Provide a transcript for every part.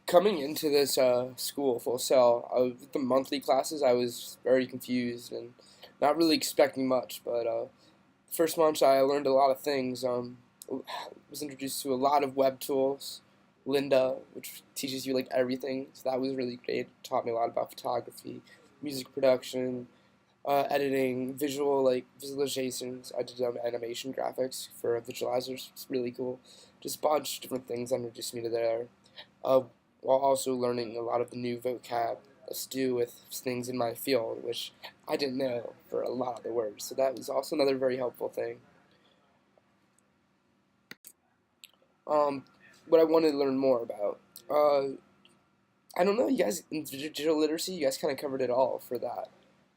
Coming into this school Full Sail, with the monthly classes, I was very confused and not really expecting much. But first month, I learned a lot of things. Was introduced to a lot of web tools, Lynda, which teaches you like everything. So that was really great. Taught me a lot about photography, music production, editing, visual like visualizations. I did animation graphics for visualizers. It's really cool. Just a bunch of different things introduced me to there. Uh, while also learning a lot of the new vocab that's to do with things in my field, which I didn't know for a lot of the words. So that was also another very helpful thing. Um, what I wanted to learn more about. I don't know, you guys, in digital literacy, you guys kind of covered it all for that.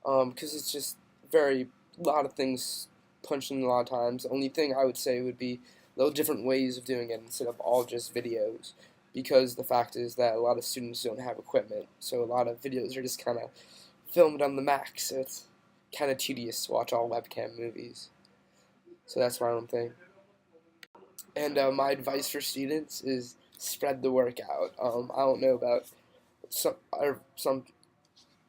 Because it's just very, a lot of things punched in a lot of times. The only thing I would say would be little different ways of doing it instead of all just videos. Because the fact is that a lot of students don't have equipment, so a lot of videos are just kind of filmed on the Mac, so it's kind of tedious to watch all webcam movies. So that's my own thing. And my advice for students is spread the work out. I don't know about some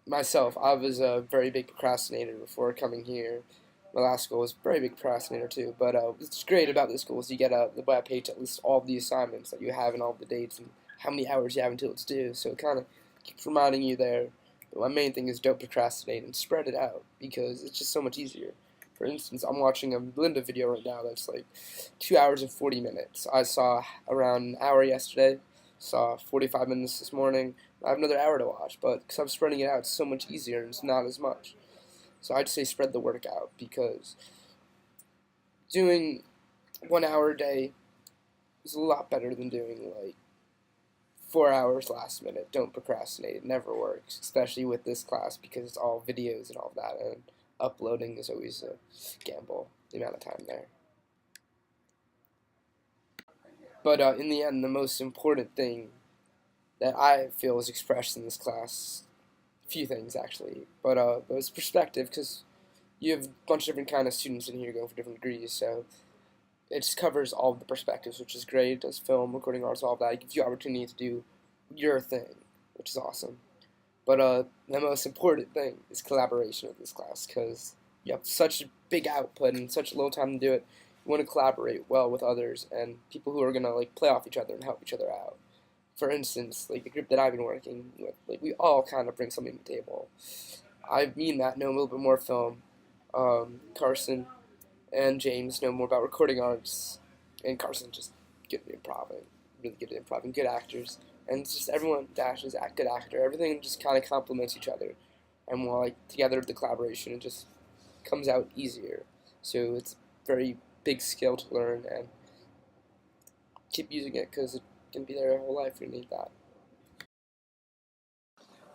myself. I was a very big procrastinator before coming here. My last school was a very big procrastinator too. But what's great about this school is you get the web page that lists all of the assignments that you have and all the dates and how many hours you have until it's due. So it kind of keeps reminding you there. But my main thing is don't procrastinate and spread it out because it's just so much easier. For instance, I'm watching a Lynda video right now that's like 2 hours and 40 minutes. I saw around an hour yesterday, saw 45 minutes this morning. I have another hour to watch, but because I'm spreading it out, it's so much easier and it's not as much. So I'd say spread the work out because doing 1 hour a day is a lot better than doing like 4 hours last minute. Don't procrastinate. It never works, especially with this class because it's all videos and all that, and uploading is always a gamble, the amount of time there. But in the end, the most important thing that I feel is expressed in this class, a few things actually, but it's perspective because you have a bunch of different kind of students in here going for different degrees, so it just covers all of the perspectives, which is great. It does film, recording arts, all of that. It gives you opportunity to do your thing, which is awesome. But the most important thing is collaboration with this class because you have such a big output and such a little time to do it. You want to collaborate well with others and people who are gonna like play off each other and help each other out. For instance, like the group that I've been working with, like we all kind of bring something to the table. Me and Matt know a little bit more film. Carson and James know more about recording arts, and Carson just good at improv, really good at improv, and good actors. And it's just everyone Dash is a good actor. Everything just kind of complements each other, and while like together the collaboration it just comes out easier. So it's very big skill to learn and keep using it because it can be there your whole life. You need that.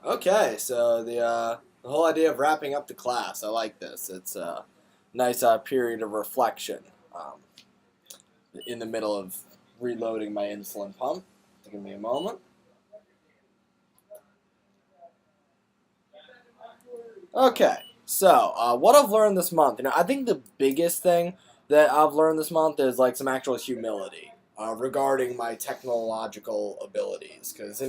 Okay, so the whole idea of wrapping up the class, I like this. It's a nice period of reflection in the middle of reloading my insulin pump. Give me a moment. Okay, so what I've learned this month, I think the biggest thing that I've learned this month is like some actual humility regarding my technological abilities, because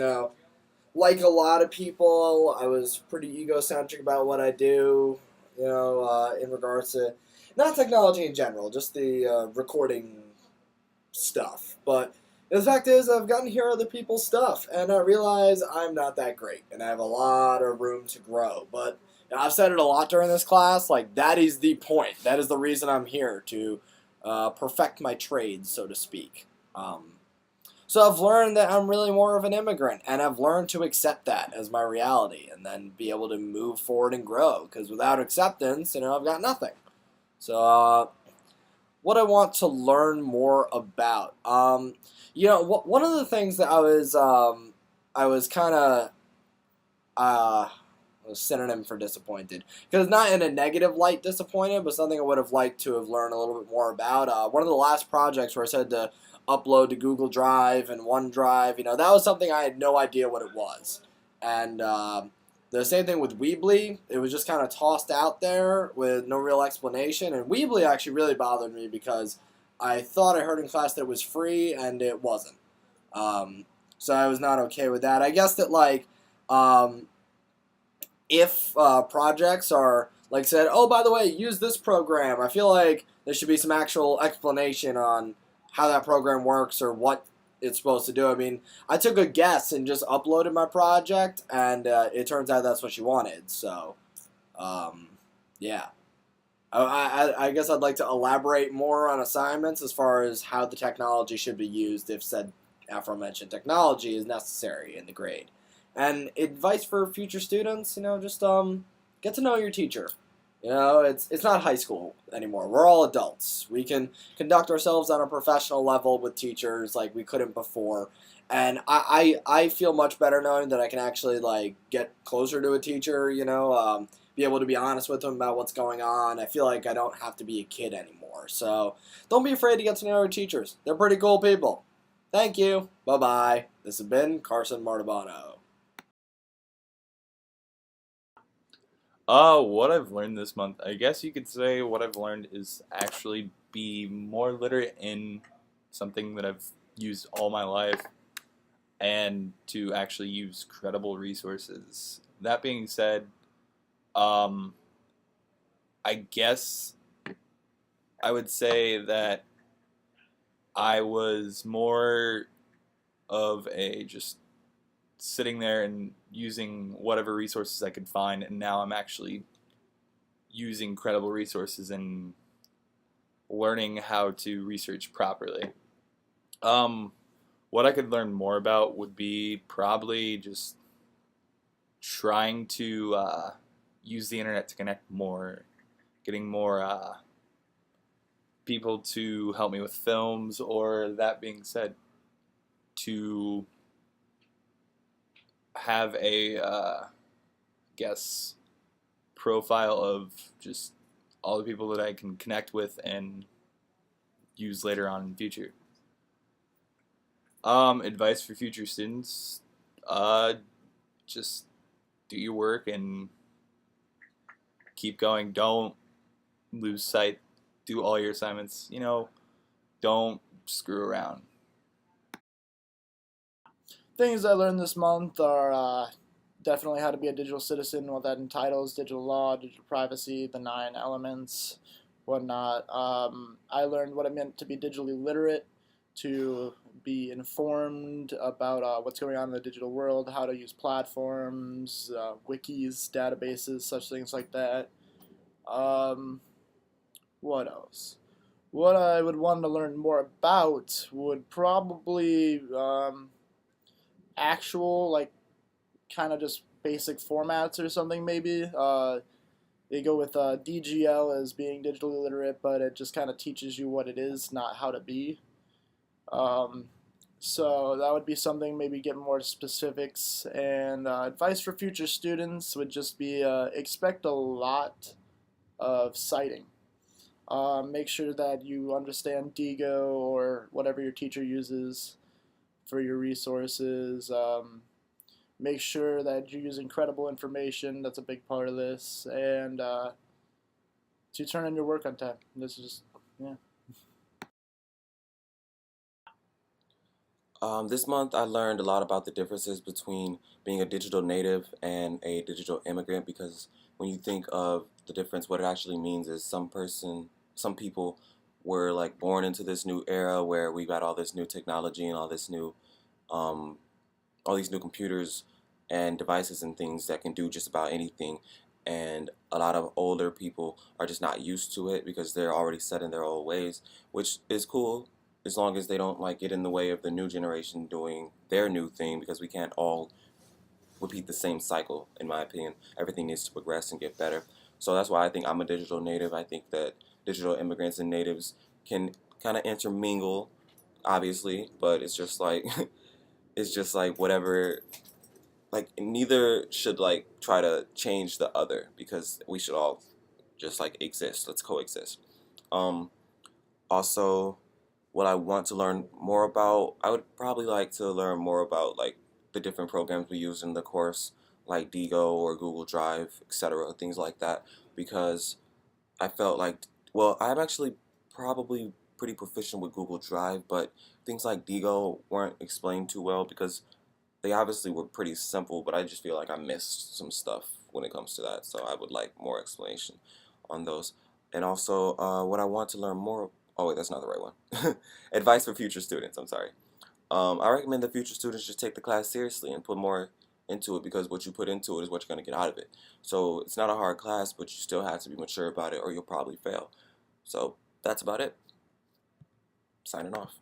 like a lot of people, I was pretty egocentric about what I do, in regards to not technology in general, just the recording stuff. But the fact is, I've gotten to hear other people's stuff, and I realize I'm not that great, and I have a lot of room to grow. But I've said it a lot during this class, like, that is the point. That is the reason I'm here, to perfect my trade, so to speak. So I've learned that I'm really more of an immigrant, and I've learned to accept that as my reality, and then be able to move forward and grow. Because without acceptance, I've got nothing. So what I want to learn more about, one of the things that I was kind of a synonym for disappointed, because not in a negative light disappointed, but something I would have liked to have learned a little bit more about. One of the last projects where I said to upload to Google Drive and OneDrive, that was something I had no idea what it was. And the same thing with Weebly. It was just kind of tossed out there with no real explanation. And Weebly actually really bothered me because I thought I heard in class that it was free, and it wasn't. so I was not okay with that. I guess that like um, if projects are like said, oh, by the way, use this program, I feel like there should be some actual explanation on how that program works or what it's supposed to do. I mean, I took a guess and just uploaded my project, and it turns out that's what she wanted. So, um, yeah. I guess I'd like to elaborate more on assignments as far as how the technology should be used if said aforementioned technology is necessary in the grade. And advice for future students, just get to know your teacher. It's not high school anymore. We're all adults. We can conduct ourselves on a professional level with teachers like we couldn't before. And I feel much better knowing that I can actually like get closer to a teacher, be able to be honest with them about what's going on. I feel like I don't have to be a kid anymore. So don't be afraid to get to know your teachers. They're pretty cool people. Thank you. Bye-bye. This has been Carson Martabano. What I've learned this month, I guess you could say what I've learned is actually be more literate in something that I've used all my life and to actually use credible resources. That being said, um, I guess I would say that I was more of a just sitting there and using whatever resources I could find, and now I'm actually using credible resources and learning how to research properly. Um, what I could learn more about would be probably just trying to use the internet to connect more, getting more people to help me with films, or that being said, to have a guess profile of just all the people that I can connect with and use later on in the future. Advice for future students: just do your work and keep going. Don't lose sight. Do all your assignments. Don't screw around. Things I learned this month are definitely how to be a digital citizen, what that entitles, digital law, digital privacy, the 9 elements, whatnot. I learned what it meant to be digitally literate, to be informed about what's going on in the digital world, how to use platforms, wikis, databases, such things like that. Um, what else? What I would want to learn more about would probably actual like kind of just basic formats or something maybe. They go with DGL as being digitally literate, but it just kind of teaches you what it is, not how to be. Um, so that would be something, maybe get more specifics. And advice for future students would just be expect a lot of citing. Make sure that you understand Diigo or whatever your teacher uses for your resources. Make sure that you're using credible information. That's a big part of this. And to turn in your work on time. This is, yeah. This month, I learned a lot about the differences between being a digital native and a digital immigrant because when you think of the difference, what it actually means is some people were like born into this new era where we got all this new technology and um, all these new computers and devices and things that can do just about anything. And a lot of older people are just not used to it because they're already set in their old ways, which is cool as long as they don't like get in the way of the new generation doing their new thing because we can't all repeat the same cycle, in my opinion. Everything needs to progress and get better. So that's why I think I'm a digital native. I think that digital immigrants and natives can kind of intermingle, obviously, but it's just like it's just like whatever. Like neither should like try to change the other because we should all just like exist. Let's coexist. Um, Also, what I want to learn more about, I would probably like to learn more about like the different programs we use in the course, like Digo or Google Drive, etc., things like that, because I felt like, well, I'm actually probably pretty proficient with Google Drive, but things like Digo weren't explained too well because they obviously were pretty simple, but I just feel like I missed some stuff when it comes to that. So I would like more explanation on those. And also, what I want to learn more. Oh wait, that's not the right one. Advice for future students. I'm sorry. I recommend that future students just take the class seriously and put more into it, because what you put into it is what you're going to get out of it. So it's not a hard class, but you still have to be mature about it or you'll probably fail. So that's about it. Signing off.